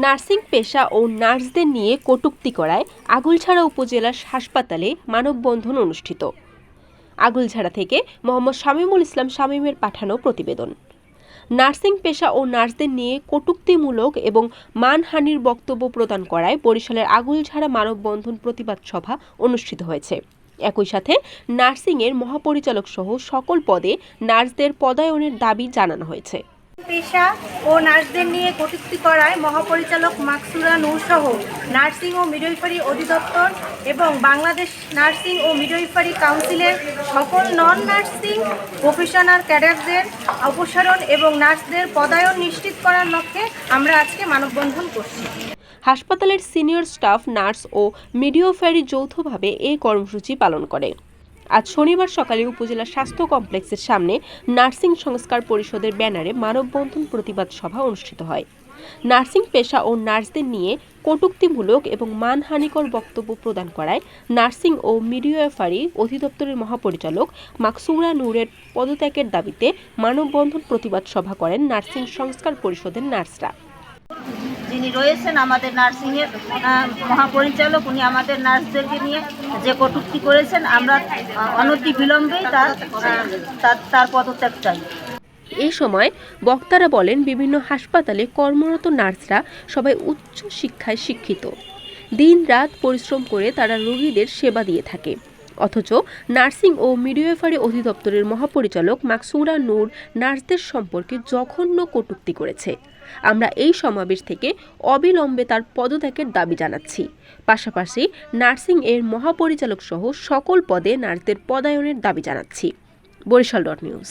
Nursing পেশা ও নার্সদের নিয়ে কটূক্তি করায় আগুলঝাড়া উপজেলার হাসপাতালে মানববন্ধন অনুষ্ঠিত। আগুলঝাড়া থেকে মোহাম্মদ শামীমুল ইসলাম শামীমের পাঠানো প্রতিবেদন। নার্সিং পেশা ও নার্সদের নিয়ে কটূক্তিমূলক এবং মানহানির বক্তব্য প্রদান করায় বরিশালের আগুলঝাড়া মানববন্ধন প্রতিবাদ সভা অনুষ্ঠিত হয়েছে। একই সাথে নার্সিংয়ের মহাপরিচালক সহ সকল পদে নার্সদের পদায়নের দাবি জানানো হয়েছে। পেশা ও নার্সদের নিয়ে কটূক্তি করায় মহাপরিচালক মাকসুরা নূর সহ নার্সিং ও মিডওয়াইফারি অধিদপ্তর এবং বাংলাদেশ নার্সিং ও মিডওয়াইফারি কাউন্সিলের সকল নন নার্সিং প্রফেশনাল ক্যাডারদের অপসারণ এবং নার্সদের পদায়ন নিশ্চিত করার লক্ষ্যে আমরা আজকে মানববন্ধন করছি। হাসপাতালের সিনিয়র স্টাফ, নার্স ও মিডওয়াইফারি যৌথভাবে এই কর্মসূচি পালন করে। আজ শনিবার সকালে উপজেলা স্বাস্থ্য কমপ্লেক্সের সামনে নার্সিং সংস্কার পরিষদের ব্যানারে মানববন্ধন প্রতিবাদ সভা অনুষ্ঠিত হয়। নার্সিং পেশা ও নার্সদের নিয়ে কটূক্তিমূলক এবং মানহানিকর বক্তব্য প্রদান করায় নার্সিং ও মিডওয়াইফারি অধিদপ্তরের মহাপরিচালক মাকসুরা নূরের পদত্যাগের দাবিতে মানববন্ধন প্রতিবাদ সভা করেন নার্সিং সংস্কার পরিষদের নার্সরা। যিনি রয়েছেন আমাদের নার্সিংয়ের মহাপরিচালক, উনি আমাদের নার্সদেরকে নিয়ে যে কটূক্তি করেছেন, আমরা অনতি বিলম্বেই তার পদত্যাগ চাই। এই সময় বক্তারা বলেন, বিভিন্ন হাসপাতালে কর্মরত নার্সরা সবাই উচ্চ শিক্ষায় শিক্ষিত। দিন রাত পরিশ্রম করে তারা রোগীদের সেবা দিয়ে থাকে, অথচ নার্সিং ও মিডওয়াইফারি অধিদপ্তরের মহাপরিচালক মাকসুরা নূর নার্সদের সম্পর্কে জঘন্য কটূক্তি করেছে। আমরা এই সমাবেশ থেকে অবিলম্বে তার পদত্যাগের দাবি জানাচ্ছি। পাশাপাশি নার্সিং এর মহাপরিচালক সহ সকল পদে নার্সদের পদায়নের দাবি জানাচ্ছি। বরিশাল.নিউজ।